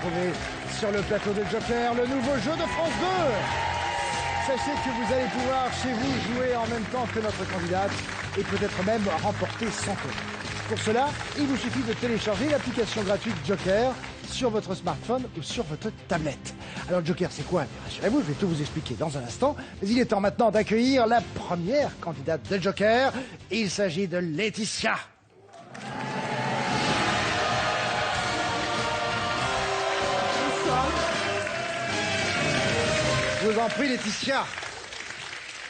retrouver sur le plateau de Joker, le nouveau jeu de France 2. Sachez que vous allez pouvoir chez vous jouer en même temps que notre candidate et peut-être même remporter 100 euros. Pour cela, il vous suffit de télécharger l'application gratuite Joker sur votre smartphone ou sur votre tablette. Alors Joker, c'est quoi? Rassurez-vous, je vais tout vous expliquer dans un instant. Mais il est temps maintenant d'accueillir la première candidate de Joker. Il s'agit de Laetitia. Je vous en prie, Laetitia.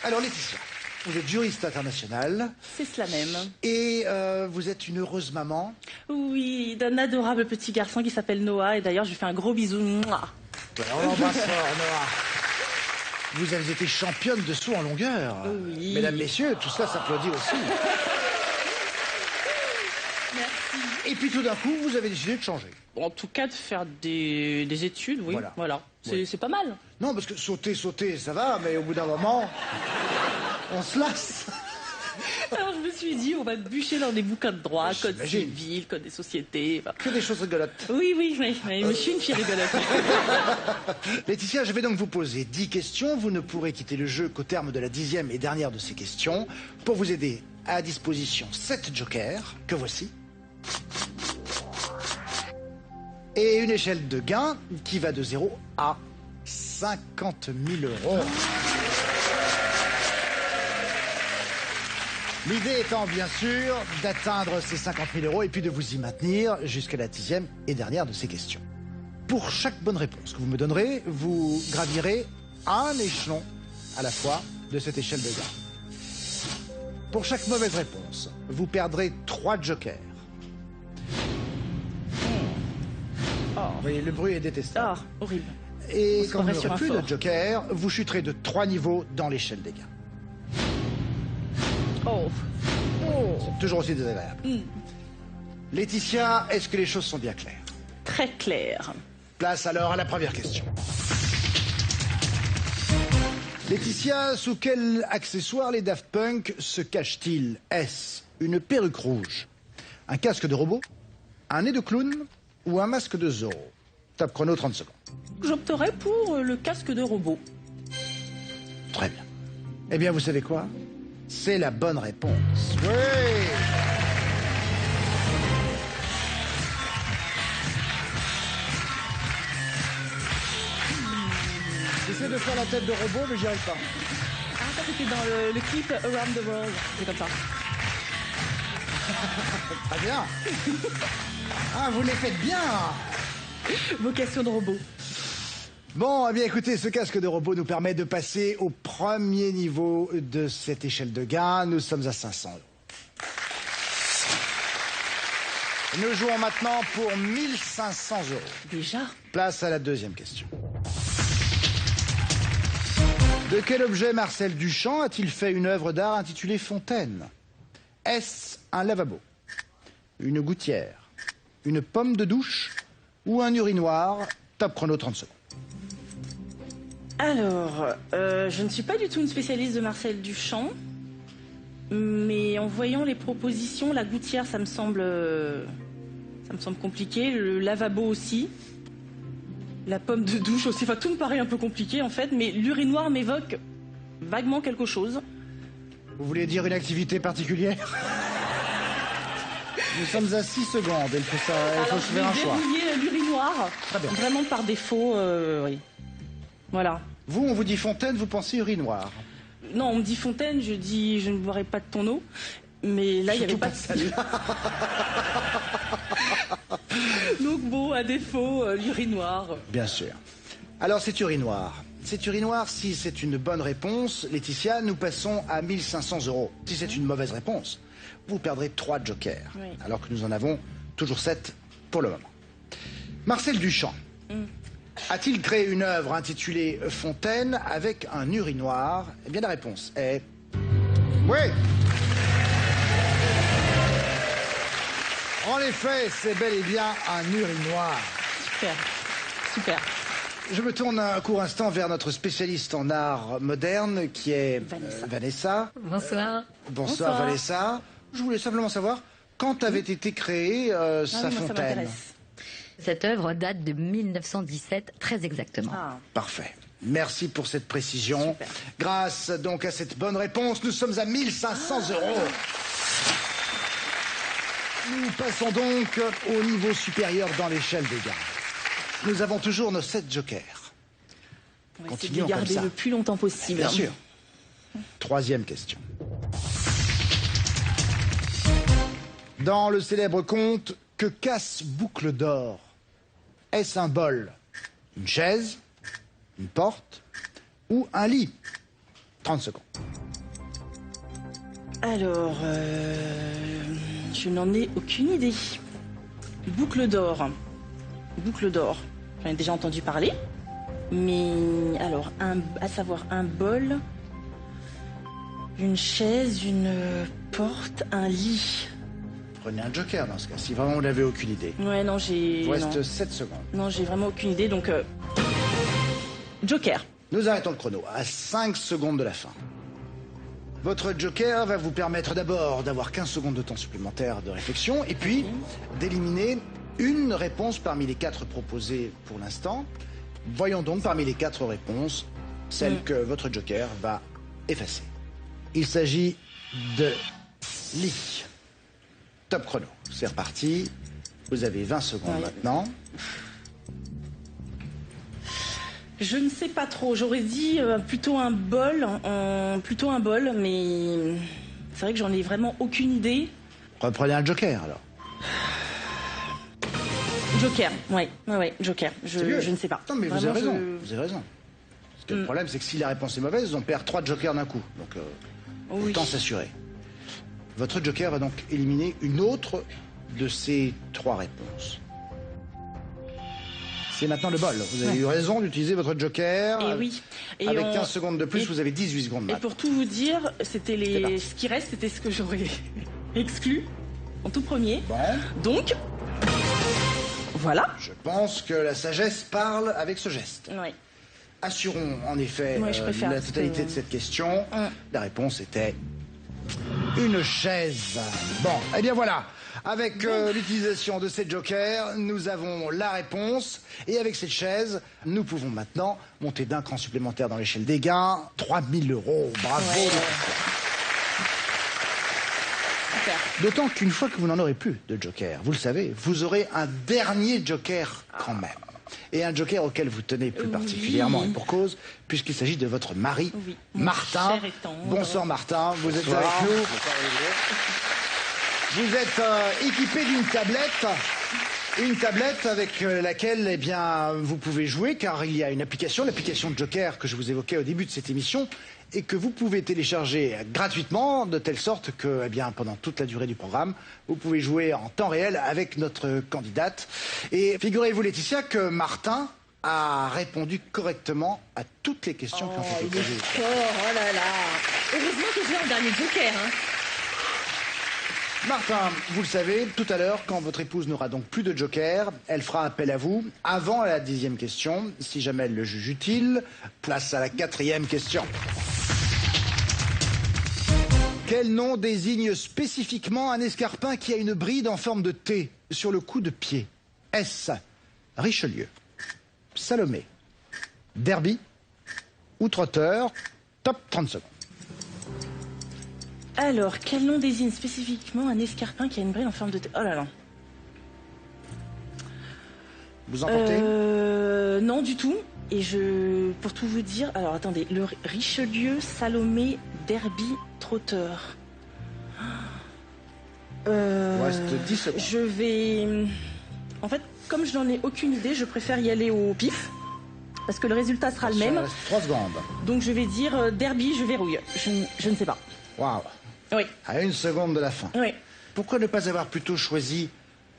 Alors, Laetitia, vous êtes juriste internationale. C'est cela même. Et vous êtes une heureuse maman. Oui, d'un adorable petit garçon qui s'appelle Noah. Et d'ailleurs, je lui fais un gros bisou. Mouah. Voilà, on l'embrasse fort, Noah. Vous avez été championne de saut en longueur. Oui. Mesdames, messieurs, tout ça s'applaudit aussi. Merci. Et puis tout d'un coup, vous avez décidé de changer. En tout cas, de faire des études, oui. Voilà. C'est pas mal. Non, parce que sauter, ça va, mais au bout d'un moment, on se lasse. Alors, je me suis dit, on va bûcher dans des bouquins de droit, code J'imagine. civil, code des sociétés. Enfin... Que des choses rigolotes. Oui, mais je suis une fille rigolote. Laetitia, je vais donc vous poser 10 questions. Vous ne pourrez quitter le jeu qu'au terme de la 10e et dernière de ces questions. Pour vous aider, à disposition 7 jokers, que voici. Et une échelle de gain qui va de 0 à 50 000 euros. L'idée étant, bien sûr, d'atteindre ces 50 000 euros et puis de vous y maintenir jusqu'à la 10e et dernière de ces questions. Pour chaque bonne réponse que vous me donnerez, vous gravirez un échelon à la fois de cette échelle de gain. Pour chaque mauvaise réponse, vous perdrez 3 jokers. Vous voyez, le bruit est détestable. Horrible. Et quand vous croirait sur n'aurez un plus fort. de joker, vous chuterez de 3 niveaux dans l'échelle des gains. C'est toujours aussi désagréable. Laetitia, est-ce que les choses sont bien claires? Très clair. Place alors à la première question. Laetitia, sous quel accessoire les Daft Punk se cachent-ils? Est-ce une perruque rouge, un casque de robot, un nez de clown ou un masque de Zorro? Top chrono, 30 secondes. J'opterais pour le casque de robot. Très bien. Eh bien, vous savez quoi? C'est la bonne réponse. Oui! J'essaie de faire la tête de robot, mais j'y arrive pas. Ah, ça c'était dans le clip Around the World. C'est comme ça. Très bien. Ah, vous les faites bien. Vocation de robot. Bon, eh bien écoutez, ce casque de robot nous permet de passer au premier niveau de cette échelle de gain. Nous sommes à 500 euros. Nous jouons maintenant pour 1500 euros. Déjà? Place à la deuxième question. De quel objet Marcel Duchamp a-t-il fait une œuvre d'art intitulée Fontaine? Est-ce un lavabo, une gouttière, une pomme de douche ou un urinoir? Top chrono, 30 secondes. Alors, je ne suis pas du tout une spécialiste de Marcel Duchamp, mais en voyant les propositions, la gouttière, ça me semble compliqué, le lavabo aussi, la pomme de douche aussi, enfin tout me paraît un peu compliqué en fait, mais l'urinoir m'évoque vaguement quelque chose. Vous voulez dire une activité particulière? Nous sommes à 6 secondes, il faut faire un choix. Je vais verrouiller l'urinoir, Très bien. vraiment par défaut, oui. Voilà. Vous, on vous dit Fontaine, vous pensez urinoir. Non, on me dit Fontaine, je dis je ne boirai pas de ton eau. Mais là, il n'y avait pas de celle-là. Donc bon, à défaut, l'urinoir. Bien sûr. Alors, c'est urinoir. C'est urinoir, si c'est une bonne réponse, Laetitia, nous passons à 1500 euros. Si c'est une mauvaise réponse, vous perdrez 3 jokers. Oui. Alors que nous en avons toujours 7 pour le moment. Marcel Duchamp a-t-il créé une œuvre intitulée Fontaine avec un urinoir? Eh bien, la réponse est... Oui! En effet, c'est bel et bien un urinoir. Super. Je me tourne un court instant vers notre spécialiste en art moderne qui est Vanessa. Bonsoir. Bonsoir Vanessa. Je voulais simplement savoir quand avait été créée sa oui, moi, ça fontaine. m'intéresse. Cette œuvre date de 1917, très exactement. Ah. Parfait. Merci pour cette précision. Super. Grâce donc à cette bonne réponse, nous sommes à 1500 €. Nous passons donc au niveau supérieur dans l'échelle des gains. Nous avons toujours nos 7 jokers. On va essayer de Continuons les garder comme ça. le plus longtemps possible. Bien sûr. Troisième question. Dans le célèbre conte Que casse boucle d'or, est-ce un bol, une chaise, une porte ou un lit? 30 secondes. Alors, je n'en ai aucune idée. Boucle d'or. Boucle d'or. J'en ai déjà entendu parler. Mais alors, à savoir un bol, une chaise, une porte, un lit. Prenez un joker dans ce cas, si vraiment vous n'avez aucune idée. Ouais, non, Il vous reste non. 7 secondes. Non, j'ai vraiment aucune idée, donc... Joker. Nous arrêtons le chrono à 5 secondes de la fin. Votre joker va vous permettre d'abord d'avoir 15 secondes de temps supplémentaire de réflexion et puis d'éliminer une réponse parmi les 4 proposées pour l'instant. Voyons donc parmi les 4 réponses celle que votre joker va effacer. Il s'agit de lit. Top chrono. C'est reparti. Vous avez 20 secondes maintenant. Je ne sais pas trop. J'aurais dit plutôt un bol, mais c'est vrai que j'en ai vraiment aucune idée. Reprenez un joker alors. Joker, ouais, Joker. Je ne sais pas. Non mais vous avez Vraiment, raison. Vous avez raison. Parce que le problème c'est que si la réponse est mauvaise, on perd 3 jokers d'un coup. Donc Oui. autant s'assurer. Votre joker va donc éliminer une autre de ces 3 réponses. C'est maintenant le bol. Vous avez eu raison d'utiliser votre joker. Et oui. Et Avec 15 secondes de plus, et- vous avez 18 secondes Et maintenant. pour tout vous dire, c'était C'est parti. ce qui reste, c'était ce que j'aurais exclu en tout premier. Bon, Donc, voilà. je pense que la sagesse parle avec ce geste. Ouais. Assurons en effet Ouais, je préfère, la parce totalité que- de cette question. Mm. La réponse était une chaise. Bon, eh bien voilà. Avec l'utilisation de ces jokers, nous avons la réponse. Et avec cette chaise, nous pouvons maintenant monter d'un cran supplémentaire dans l'échelle des gains. 3000 €. Bravo. Ouais. Super. D'autant qu'une fois que vous n'en aurez plus de joker, vous le savez, vous aurez un dernier joker quand même. Et un joker auquel vous tenez plus particulièrement, et pour cause, puisqu'il s'agit de votre mari, Oui. Martin. Cher et tendre. Bonsoir Martin, vous êtes avec nous. Vous êtes équipé d'une tablette. Une tablette avec laquelle eh bien, vous pouvez jouer, car il y a une application, l'application de Joker que je vous évoquais au début de cette émission, et que vous pouvez télécharger gratuitement, de telle sorte que eh bien, pendant toute la durée du programme, vous pouvez jouer en temps réel avec notre candidate. Et figurez-vous Laetitia que Martin a répondu correctement à toutes les questions qui ont été il est posées. fort, oh là là. Heureusement que j'ai un dernier joker, hein. Martin, vous le savez, tout à l'heure, quand votre épouse n'aura donc plus de joker, elle fera appel à vous avant la 10e question. Si jamais elle le juge utile, place à la 4e question. Quel nom désigne spécifiquement un escarpin qui a une bride en forme de T sur le coup de pied? Est-ce Richelieu, Salomé, Derby ou Trotteur? Top 30 secondes. Alors, quel nom désigne spécifiquement un escarpin qui a une bride en forme de... Oh là là. Vous emportez Non, du tout. Et pour tout vous dire... Alors, attendez. Le Richelieu, Salomé, Derby, Trotteur. Il vous reste 10 secondes. Je vais... En fait, comme je n'en ai aucune idée, je préfère y aller au pif. Parce que le résultat sera le Il même. reste 3 secondes. Donc, je vais dire Derby, je verrouille. Je ne sais pas. Waouh. Oui, À 1 seconde de la fin. oui. Pourquoi ne pas avoir plutôt choisi,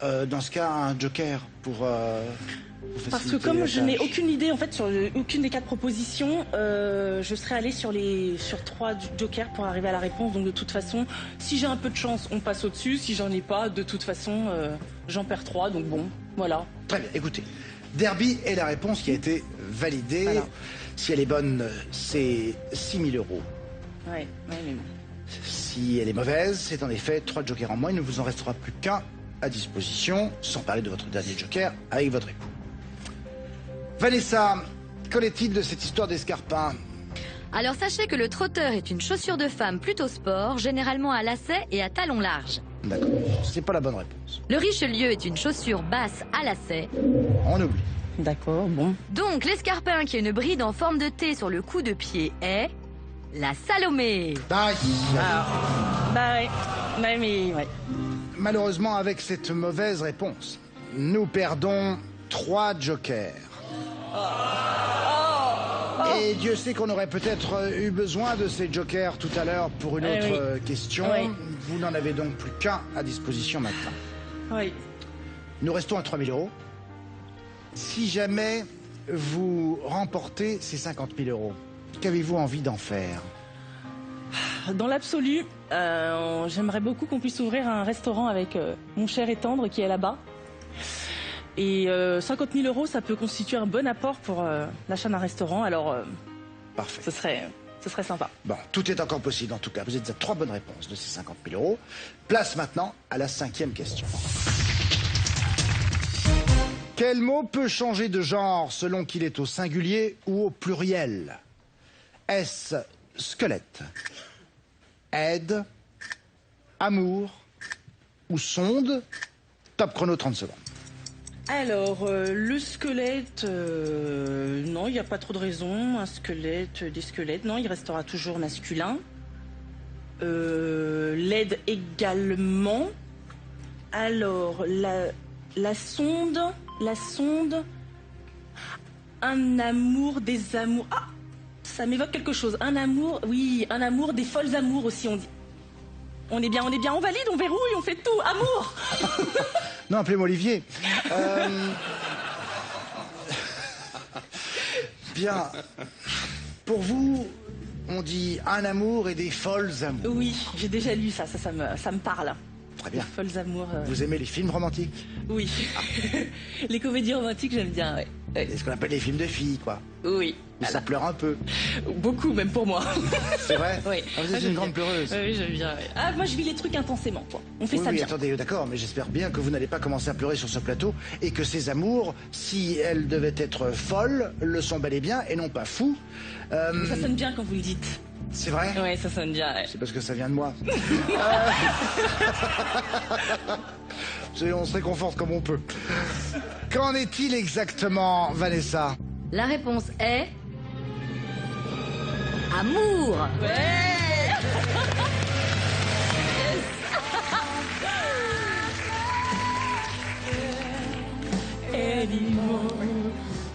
dans ce cas, un joker pour vous Parce que faciliter comme la je n'ai tâche? aucune idée en fait sur aucune des 4 propositions, je serais allée sur 3 jokers pour arriver à la réponse. Donc de toute façon, si j'ai un peu de chance, on passe au-dessus. Si j'en ai pas, de toute façon, j'en perds 3. Donc bon, voilà. Très bien, écoutez. Derby est la réponse qui a été validée. Voilà. Si elle est bonne, c'est 6 000 €. Ouais, ouais, mais bon. Si elle est mauvaise, c'est en effet 3 jokers en moins. Il ne vous en restera plus qu'un à disposition, sans parler de votre dernier joker avec votre époux. Vanessa, qu'en est-il de cette histoire d'escarpin? Alors sachez que le trotteur est une chaussure de femme plutôt sport, généralement à lacets et à talons larges. D'accord, c'est pas la bonne réponse. Le Richelieu est une chaussure basse à lacets. On oublie. D'accord, bon. Donc l'escarpin qui a une bride en forme de T sur le cou de pied est... la Salomé. Aïe. Bah ouais. Ouais, mais ouais. Malheureusement, avec cette mauvaise réponse, nous perdons 3 jokers. Et Dieu sait qu'on aurait peut-être eu besoin de ces jokers tout à l'heure pour une autre question. Oui. Vous n'en avez donc plus qu'un à disposition maintenant. Oui. Nous restons à 3 000 euros. Si jamais vous remportez ces 50 000 euros, qu'avez-vous envie d'en faire? Dans l'absolu, j'aimerais beaucoup qu'on puisse ouvrir un restaurant avec mon cher et tendre qui est là-bas. Et 50 000 euros, ça peut constituer un bon apport pour l'achat d'un restaurant. Alors, Parfait. ce serait sympa. Bon, tout est encore possible en tout cas. Vous êtes à 3 bonnes réponses de ces 50 000 euros. Place maintenant à la 5e question. Quel mot peut changer de genre selon qu'il est au singulier ou au pluriel? Est-ce squelette, aide, amour ou sonde? Top chrono, 30 secondes. Alors, le squelette, non, il n'y a pas trop de raison. Un squelette, des squelettes, non, il restera toujours masculin. L'aide également. Alors, la sonde, un amour, des amours. Ah, ça m'évoque quelque chose. Un amour, oui, un amour, des folles amours aussi, on dit. On est bien, on valide, on verrouille, on fait tout. Amour. Non, appelez-moi Olivier. Bien. Pour vous, on dit un amour et des folles amours. Oui, j'ai déjà lu ça, ça me parle. Très bien. Les folles amours. Vous aimez les films romantiques? Oui. Les comédies romantiques, j'aime bien, ouais. C'est ce qu'on appelle les films de filles, quoi. Oui. Où ça pleure un peu. Beaucoup, même pour moi. C'est vrai? Oui. Ah, vous êtes une grande pleureuse. Oui, j'aime bien. Ouais. Ah, moi, je vis les trucs intensément, quoi. On fait ça Oui, bien. attendez, d'accord, mais j'espère bien que vous n'allez pas commencer à pleurer sur ce plateau et que ces amours, si elles devaient être folles, le sont bel et bien et non pas fous. Ça sonne bien quand vous le dites. C'est vrai? Oui, ça sonne bien, ouais. C'est parce que ça vient de moi. On se réconforte comme on peut. Qu'en est-il exactement, Vanessa? La réponse est... amour.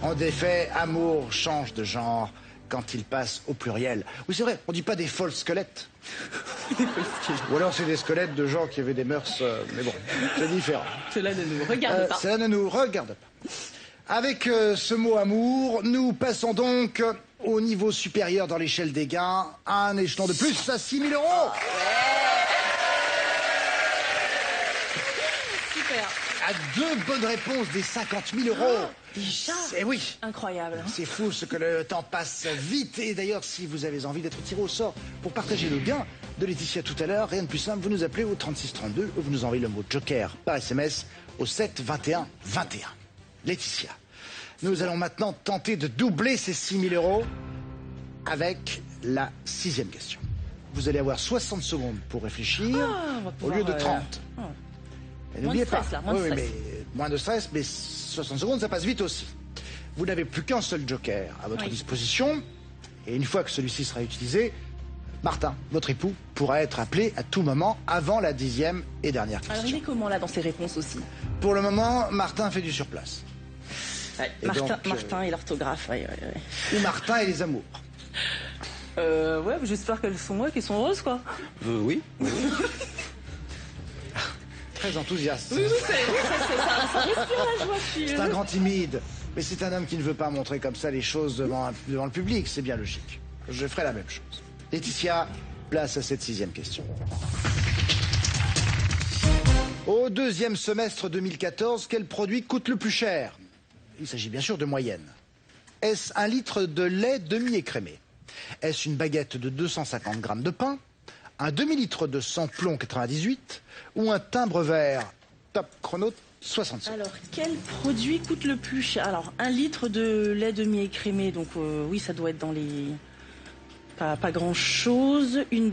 En effet, amour change de genre quand il passe au pluriel. Oui, c'est vrai, on dit pas des folles squelettes. Ou alors c'est des squelettes de gens qui avaient des mœurs, mais bon, c'est différent. Cela ne nous regarde pas. Cela ne nous regarde pas. Avec ce mot amour, nous passons donc au niveau supérieur dans l'échelle des gains, un échelon de plus à 6 000 euros. Super. À 2 bonnes réponses des 50 000 euros. Déjà? Et oui. Incroyable. Hein. C'est fou ce que le temps passe vite. Et d'ailleurs, si vous avez envie d'être tiré au sort pour partager le gain de Laetitia tout à l'heure, rien de plus simple, vous nous appelez au 3632 ou vous nous envoyez le mot Joker par SMS au 7 21 21. Laetitia, nous allons maintenant tenter de doubler ces 6 000 euros avec la 6e question. Vous allez avoir 60 secondes pour réfléchir au lieu de 30. Et n'oubliez pas, moins de stress. mais moins de stress, mais 60 secondes, ça passe vite aussi. Vous n'avez plus qu'un seul joker à votre disposition. Et une fois que celui-ci sera utilisé, Martin, votre époux, pourra être appelé à tout moment avant la 10e et dernière question. Alors, il est comment là dans ses réponses aussi? Pour le moment, Martin fait du surplace. Ouais, Et Martin et l'orthographe, ouais. Ou Martin et les amours. Ouais, j'espère qu'elles sont heureuses, quoi. Oui. Très enthousiaste. Oui, ça respire la joie. C'est un grand timide. Mais c'est un homme qui ne veut pas montrer comme ça les choses devant le public. C'est bien logique. Je ferai la même chose. Laetitia, place à cette 6e question. Au 2e semestre 2014, quel produit coûte le plus cher? Il s'agit bien sûr de moyenne. Est-ce 1 litre de lait demi-écrémé? Est-ce une baguette de 250 grammes de pain? Un demi-litre de sans-plomb 98? Ou un timbre vert Top chrono, 60 secondes. Alors, quel produit coûte le plus cher? Alors, 1 litre de lait demi-écrémé, donc oui, ça doit être dans les... Pas grand-chose. Une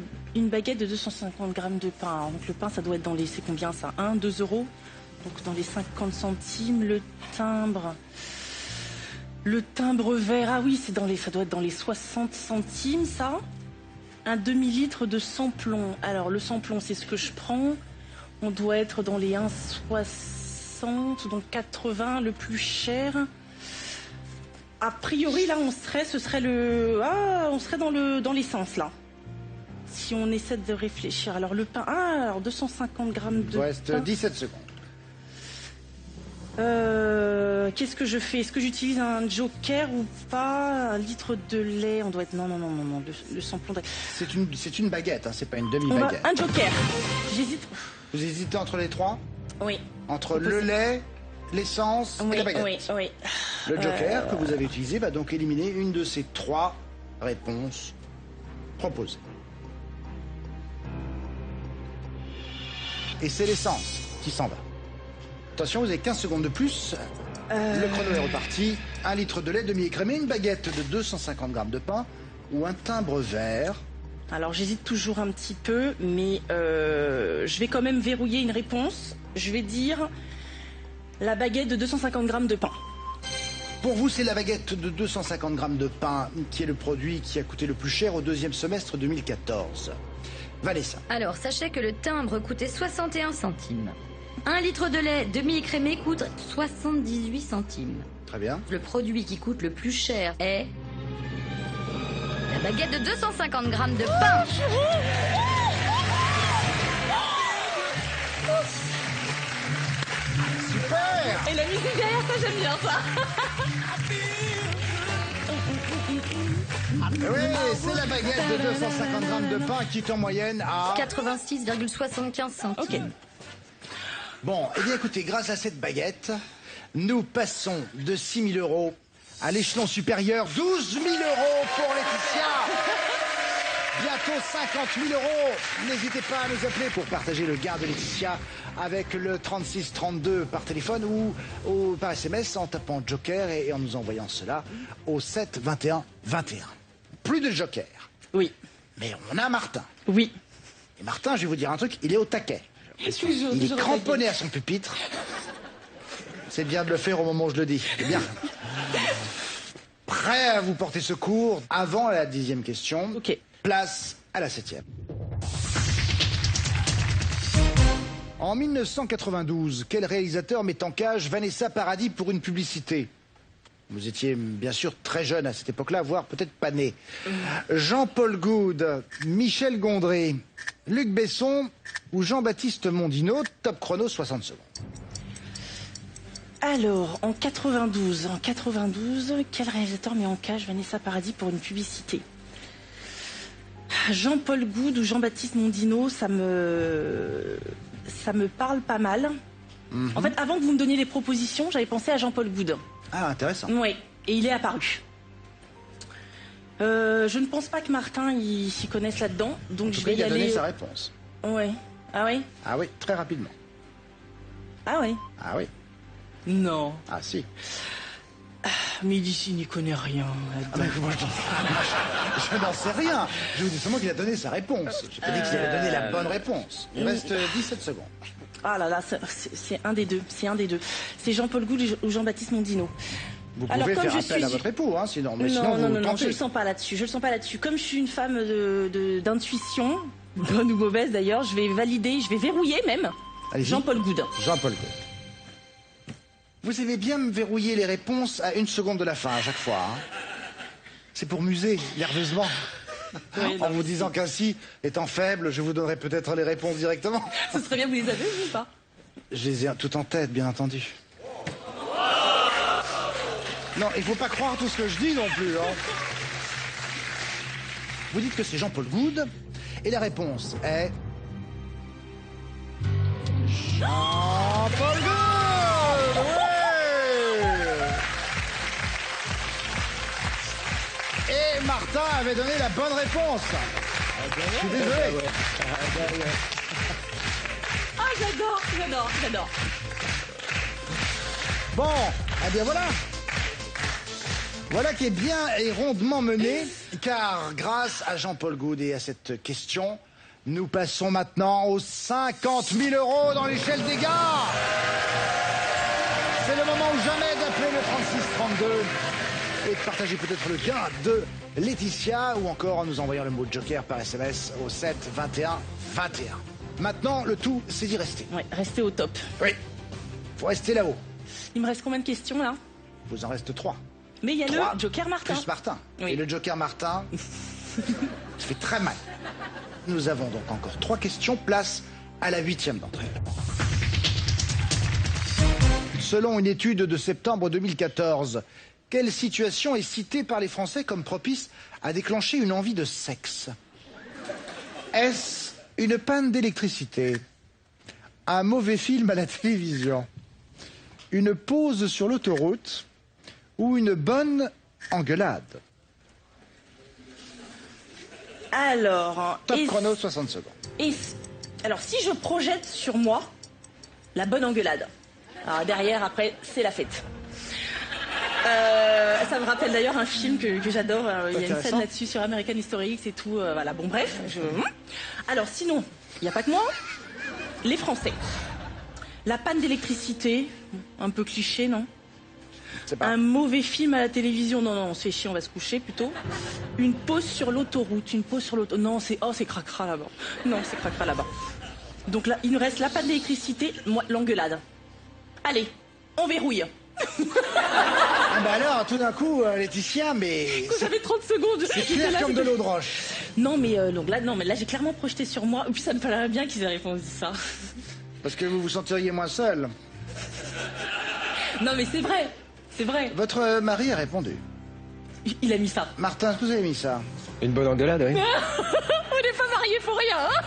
baguette de 250 grammes de pain. Alors, donc le pain, ça doit être dans les... C'est combien ça? 1, 2 euros? Donc dans les 50 centimes. Le timbre vert, ah oui, ça doit être dans les 60 centimes, ça. Un demi-litre de sans-plomb. Alors, le sans-plomb, c'est ce que je prends. On doit être dans les 1,60, donc 80, le plus cher. A priori, là, ce serait dans l'essence, là. Si on essaie de réfléchir. Alors, le pain, alors 250 grammes de Il reste pain. 17 secondes. Qu'est-ce que je fais? Est-ce que j'utilise un joker ou pas? 1 litre de lait, on doit être... Non, le sans-plomb. C'est une baguette, hein, c'est pas une demi-baguette. Un joker. J'hésite. Vous hésitez entre les trois? Oui. Entre le lait, l'essence et la baguette. Oui. Le joker que vous avez utilisé va donc éliminer une de ces 3 réponses proposées. Et c'est l'essence qui s'en va. Attention, vous avez 15 secondes de plus. Le chrono est reparti. 1 litre de lait demi-écrémé, une baguette de 250 grammes de pain ou un timbre vert. Alors j'hésite toujours un petit peu, mais je vais quand même verrouiller une réponse. Je vais dire la baguette de 250 grammes de pain. Pour vous, c'est la baguette de 250 grammes de pain qui est le produit qui a coûté le plus cher au 2e semestre 2014. Vanessa. Alors, sachez que le timbre coûtait 61 centimes. 1 litre de lait demi-écrémé coûte 78 centimes. Très bien. Le produit qui coûte le plus cher est... la baguette de 250 grammes de pain. Super. Et la musique derrière, ça j'aime bien ça. Oui, c'est la baguette de 250 grammes de pain qui est en moyenne à... 86,75 centimes. Ok. Bon, eh bien écoutez, grâce à cette baguette, nous passons de 6 000 euros à l'échelon supérieur, 12 000 euros pour Laetitia. Bientôt 50 000 euros. N'hésitez pas à nous appeler pour partager le gain de Laetitia avec le 36 32 par téléphone ou par SMS en tapant Joker et en nous envoyant cela au 7 21 21. Plus de Joker. Oui. Mais on a Martin. Oui. Et Martin, je vais vous dire un truc, il est au taquet. Il est cramponné à son pupitre. C'est bien de le faire au moment où je le dis. C'est bien. Prêt à vous porter secours avant la 10e question. Ok. Place à la 7e. En 1992, quel réalisateur met en cage Vanessa Paradis pour une publicité? Vous étiez bien sûr très jeune à cette époque-là, voire peut-être pas né. Jean-Paul Goude, Michel Gondry, Luc Besson ou Jean-Baptiste Mondino. Top chrono, 60 secondes. Alors, en 92, quel réalisateur met en cage Vanessa Paradis pour une publicité? Jean-Paul Goude ou Jean-Baptiste Mondino, ça me parle pas mal. En fait, avant que vous me donniez les propositions, j'avais pensé à Jean-Paul Goude. Ah, intéressant. Oui, et il est apparu. Je ne pense pas que Martin il s'y connaisse là-dedans, donc je vais y il a donné aller. sa réponse. Ouais. Ah oui. Ah oui, très rapidement. Ah oui. Ah oui. Non. Ah si. Mais d'ici, il n'y connaît rien. Ah, mais moi, je n'en sais rien. Je vous dis seulement qu'il a donné sa réponse. Je n'ai pas dit qu'il avait donné la bonne réponse. Il reste 17 secondes. Ah là là, c'est un des deux. C'est un des deux. C'est Jean-Paul Goude ou Jean-Baptiste Mondino. Vous Alors, pouvez comme faire je appel suis- à votre époux, hein, sinon. Mais non, sinon, non, vous non, tentez. je le sens pas là-dessus. Je le sens pas là-dessus. Comme je suis une femme d'intuition, bonne ou mauvaise d'ailleurs, je vais valider, je vais verrouiller même Allez-y. Jean-Paul Goude. Jean-Paul Goude. Vous avez bien me verrouiller les réponses à 1 seconde de la fin à chaque fois. Hein. C'est pour muser, nerveusement. Oui, En vous disant qu'ainsi, étant faible, je vous donnerai peut-être les réponses directement. Ce serait bien que vous les avez ou pas? Je les ai tout en tête, bien entendu. Non, il faut pas croire tout ce que je dis non plus. Hein. Vous dites que c'est Jean-Paul Goude, et la réponse est... Jean-Paul Goude. Ouais. Et Martin avait donné la bonne réponse. Je suis désolé. Ah, j'adore. Bon, eh bien voilà. Voilà qui est bien et rondement mené, car grâce à Jean-Paul Goude et à cette question, nous passons maintenant aux 50 000 € dans l'échelle des gars. C'est le moment ou jamais d'appeler le 3632 et de partager peut-être le gain de Laetitia ou encore en nous envoyant le mot Joker par SMS au 7 21 21. Maintenant, le tout, c'est d'y rester. Ouais, restez au top. Oui, faut rester là-haut. Il me reste combien de questions là? Vous en reste 3. Mais il y a 3 le Joker Martin. Plus Martin. Oui. Et le Joker Martin, ça fait très mal. Nous avons donc encore 3 questions, place à la 8e d'entre elles. Selon une étude de septembre 2014, quelle situation est citée par les Français comme propice à déclencher une envie de sexe? Est-ce une panne d'électricité, un mauvais film à la télévision, une pause sur l'autoroute ou une bonne engueulade? Alors... Top chrono, 60 secondes. Alors, si je projette sur moi la bonne engueulade, alors derrière, après, c'est la fête. Ça me rappelle d'ailleurs un film que j'adore. Il y a une scène là-dessus sur American History X et tout. Voilà, bon, bref. Alors, sinon, il n'y a pas que moi. Les Français. La panne d'électricité, un peu cliché, non? Un mauvais film à la télévision, non, on se fait chier, on va se coucher plutôt. Une pause sur l'autoroute, non, c'est cracra là-bas. Non, c'est cracra là-bas. Donc là, il nous reste la panne d'électricité, moi, l'engueulade. Allez, on verrouille. Ah bah alors, tout d'un coup, Laetitia, mais... J'avais 30 secondes. C'est clair comme de l'eau de roche. Non, mais donc là, non, mais là, j'ai clairement projeté sur moi. Et puis ça me fallait bien qu'ils aient répondu ça. Parce que vous vous sentiriez moins seul. Non, mais c'est vrai. C'est vrai. Votre mari a répondu. Il a mis ça. Martin, est-ce que vous avez mis ça? Une bonne engueulade, oui. On n'est pas mariés pour rien. Hein.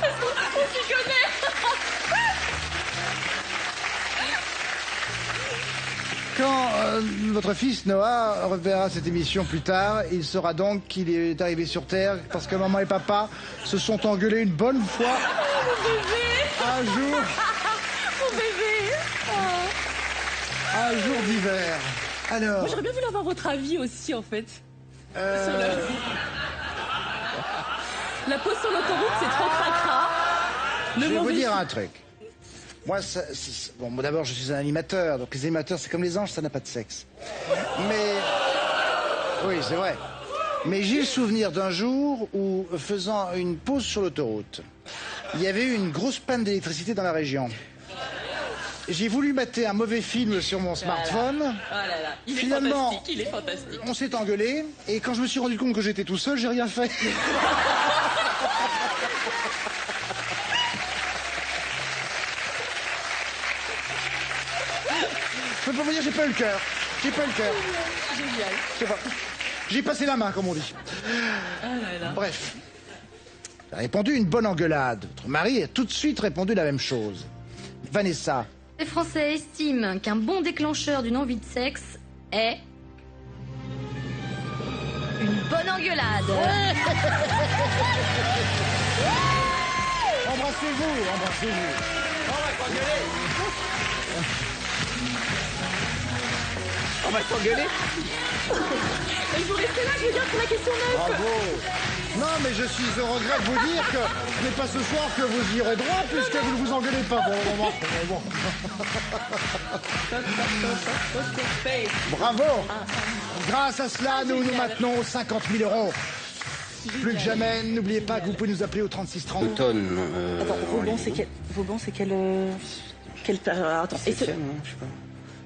On s'y connaît. Quand votre fils Noah reverra cette émission plus tard, il saura donc qu'il est arrivé sur Terre parce que maman et papa se sont engueulés une bonne fois. Oh, mon bébé. Un jour. Mon bébé. Oh. Un jour d'hiver. Alors. Moi, j'aurais bien voulu avoir votre avis aussi, en fait. Sur la pause sur l'autoroute, c'est trop cracra. Je vais vous dire un truc. Moi, bon, moi d'abord, je suis un animateur, donc les animateurs, c'est comme les anges, ça n'a pas de sexe. Mais, oui, c'est vrai. Mais j'ai le souvenir d'un jour où, faisant une pause sur l'autoroute, il y avait eu une grosse panne d'électricité dans la région. J'ai voulu mater un mauvais film sur mon smartphone. Oh là là. Finalement, il est fantastique. On s'est engueulé, et quand je me suis rendu compte que j'étais tout seul, j'ai rien fait. Je peux pas vous dire, j'ai pas eu le cœur. J'ai pas eu le cœur. Génial. Je sais pas. J'ai passé la main, comme on dit. Oh là là. Bref. Il a répondu une bonne engueulade. Votre mari a tout de suite répondu la même chose. Vanessa. Les Français estiment qu'un bon déclencheur d'une envie de sexe est une bonne engueulade. Embrassez-vous, embrassez-vous. On va s'engueuler. Il faut rester là, je veux dire, pour la question 9. Bravo. Non, mais je suis au regret de vous dire que ce n'est pas ce soir que vous irez droit puisque vous ne vous engueulez pas pour le moment. Bon. Bravo. Grâce à cela, nous nous maintenons aux 50 000 €. Plus que jamais, n'oubliez pas que vous pouvez nous appeler au 3630. Newton. Attends, Vauban, c'est quel attends, et ce... Non, je sais pas.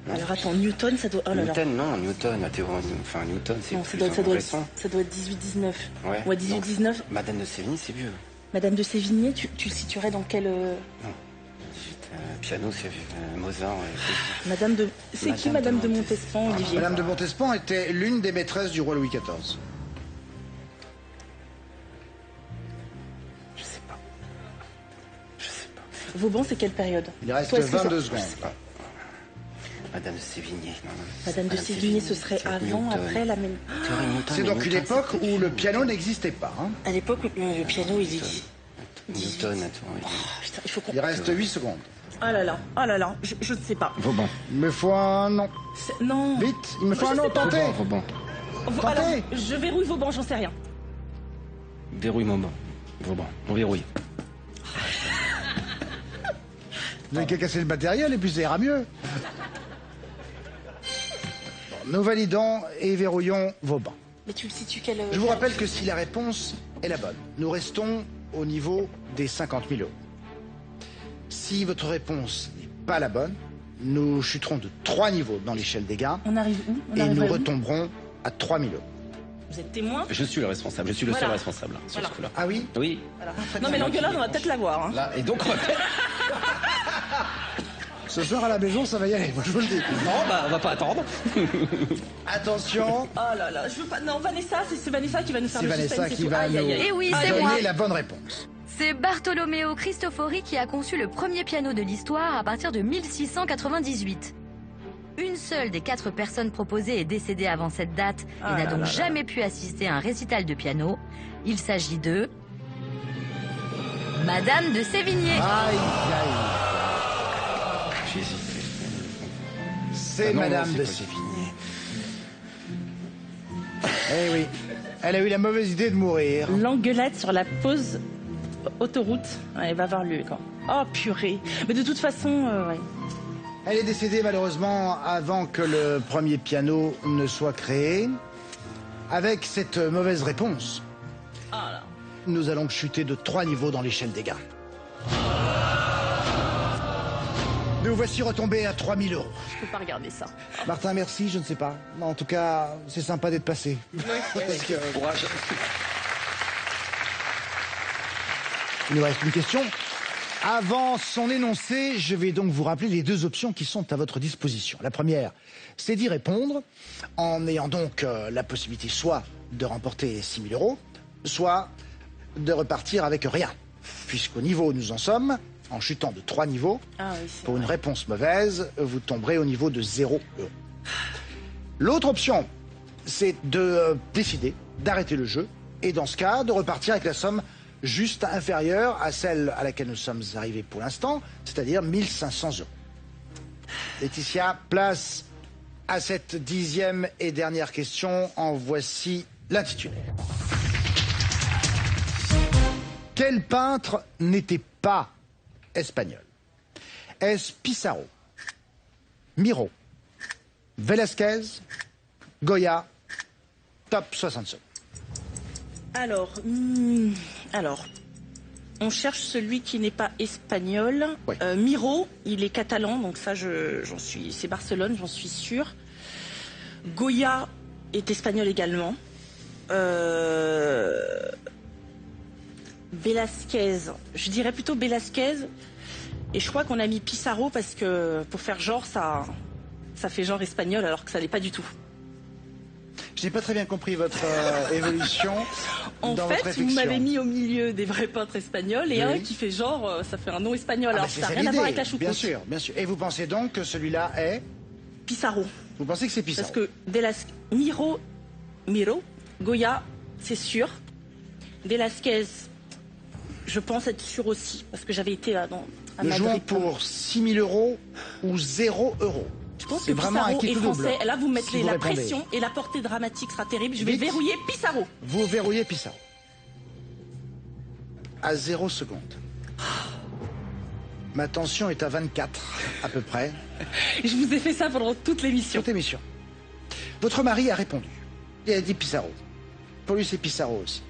Non. Alors attends, Newton, ça doit... Oh là là. Newton, non, Newton, la théorie... Enfin, Newton, c'est Non, plus récent. ça doit être 18-19. Ouais. Ouais, 18-19. Madame de Sévigné, c'est vieux. Madame de Sévigné, tu le situerais dans quel... Non. Piano, c'est Mozart. Madame de... C'est qui Madame de Montespan, Olivier? Madame de Montespan était l'une des maîtresses du roi Louis XIV. Je sais pas. Vauban, c'est quelle période? Il reste Toi, est-ce que 22 ça- secondes. Madame de Sévigné. Non. Madame de Sévigné, ce serait c'est avant, Newton. après la même... Théorie Newton, C'est mais donc une Newton, époque c'est où le piano n'existait pas. Hein. À l'époque, le piano, il est... Newton, attends. Oui. Putain, il faut qu'on... Il reste 8 secondes. Ah là là, je ne sais pas. Vauban. Il me faut un nom. Non. Vite, il me faut Je un sais nom, pas. tentez. Vauban. Alors, Tentez. je verrouille Vauban, j'en sais rien. Verrouille mon banc. Vauban. On verrouille. Vous n'avez qu'à casser le matériel et puis ça ira mieux. Bon, nous validons et verrouillons vos bancs. Mais tu me situes quelle... Je vous rappelle que si la réponse est la bonne, nous restons au niveau des 50 000 euros. Si votre réponse n'est pas la bonne, nous chuterons de 3 niveaux dans l'échelle des gains On arrive où? On et arrive nous à où? retomberons à 3 000 euros. Vous êtes témoin? Je suis le responsable. Je suis le Voilà. seul responsable sur Voilà. ce coup-là. Ah oui? Oui. Voilà. Non mais l'engueulade, on va peut-être l'avoir. Hein. Là, et donc on va faire... Ce soir à la maison, ça va y aller, moi je vous le dis. Non, bah on va pas attendre. Attention, Oh là là, je veux pas... Non, Vanessa, c'est Vanessa qui va nous faire c'est le Vanessa suspense et qui tout. va Aïe, nous aïe, aïe. Eh oui, Aïe, c'est aïe, moi. donner la bonne réponse. C'est Bartolomeo Cristofori qui a conçu le premier piano de l'histoire à partir de 1698. Une seule des 4 personnes proposées est décédée avant cette date Ah et n'a là donc là là. jamais pu assister à un récital de piano. Il s'agit de... Madame de Sévigné. Aïe, aïe. J'ai hésité. C'est Ah non, Madame non, de c'est pas Sévigné. Eh oui, elle a eu la mauvaise idée de mourir. L'engueulade sur la pause autoroute, ouais, elle va avoir lieu quand. Oh purée. Mais de toute façon, ouais. Elle est décédée malheureusement avant que le premier piano ne soit créé. Avec cette mauvaise réponse, Ah là. nous allons chuter de 3 niveaux dans l'échelle des gains. Nous voici retombés à 3 000 euros. Je peux pas regarder ça. Martin, merci, je ne sais pas. En tout cas, c'est sympa d'être passé. Parce que- Courage. Il nous reste une question. Avant son énoncé, je vais donc vous rappeler les 2 options qui sont à votre disposition. La première, c'est d'y répondre en ayant donc la possibilité soit de remporter 6 000 euros, soit de repartir avec rien. Puisqu'au niveau où nous en sommes, en chutant de 3 niveaux, Ah oui, c'est pour une vrai. réponse mauvaise, vous tomberez au niveau de 0 euros. L'autre option, c'est de décider d'arrêter le jeu et dans ce cas, de repartir avec la somme juste inférieure à celle à laquelle nous sommes arrivés pour l'instant, c'est-à-dire 1 500 euros. Laetitia, place à cette 10e et dernière question. En voici l'intitulé. Quel peintre n'était pas espagnol? Est-ce Pissarro, Miro, Velázquez, Goya? Top 60 secondes. Alors, on cherche celui qui n'est pas espagnol. Oui. Miro, il est catalan, donc ça, j'en suis. C'est Barcelone, j'en suis sûre. Goya est espagnol également. Velázquez, je dirais plutôt Velázquez. Et je crois qu'on a mis Pissarro parce que pour faire genre, ça fait genre espagnol alors que ça l'est pas du tout. Je n'ai pas très bien compris votre évolution En dans votre fait, réflexion. vous m'avez mis au milieu des vrais peintres espagnols et Oui. un qui fait genre, ça fait un nom espagnol. Ah, Alors bah, c'est ça n'a ça rien à voir avec l'idée, la choucroute. bien sûr, bien sûr. Et vous pensez donc que celui-là est... Pissarro. Vous pensez que c'est Pissarro? Parce que Miro, Goya, c'est sûr. Velázquez, je pense être sûr aussi, parce que j'avais été à Nous Madrid. jouons pour 6 000 euros ou 0 euros. Je pense C'est que vraiment un Pissarro kit est ou double, français. Là, vous mettez si vous la répondez. pression et la portée dramatique sera terrible. Je vais Vite. verrouiller Pissarro. Vous verrouillez Pissarro. À 0 secondes. Ma tension est à 24, à peu près. Je vous ai fait ça pendant toute l'émission. Toute émission. Votre mari a répondu. Il a dit Pissarro. Pour lui, c'est Pissarro aussi.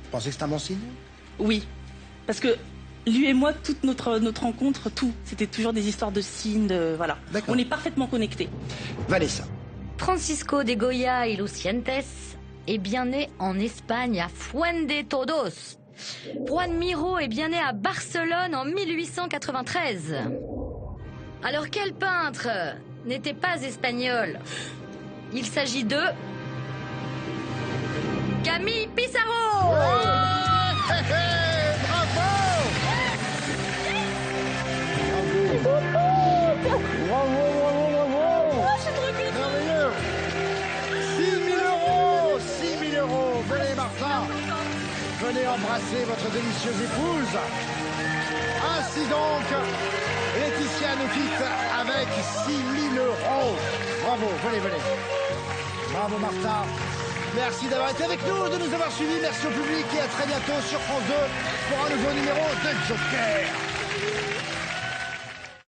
Vous pensez que c'est un bon signe? Oui, parce que lui et moi, toute notre rencontre, tout, c'était toujours des histoires de signes, voilà. D'accord. On est parfaitement connectés. Vanessa. Francisco de Goya y Lucientes est bien né en Espagne, à Fuendetodos. Juan Miro est bien né à Barcelone en 1893. Alors quel peintre n'était pas espagnol? Il s'agit de... Camille Pissarro. Merveilleux. 6 000 euros. 6 000 euros. Venez, Martin. venez embrasser votre délicieuse épouse. Ainsi donc, Laetitia nous quitte avec 6 000 €. Bravo, venez. Bravo Martin. Merci d'avoir été avec nous, de nous avoir suivis. Merci au public et à très bientôt sur France 2 pour un nouveau numéro de Joker.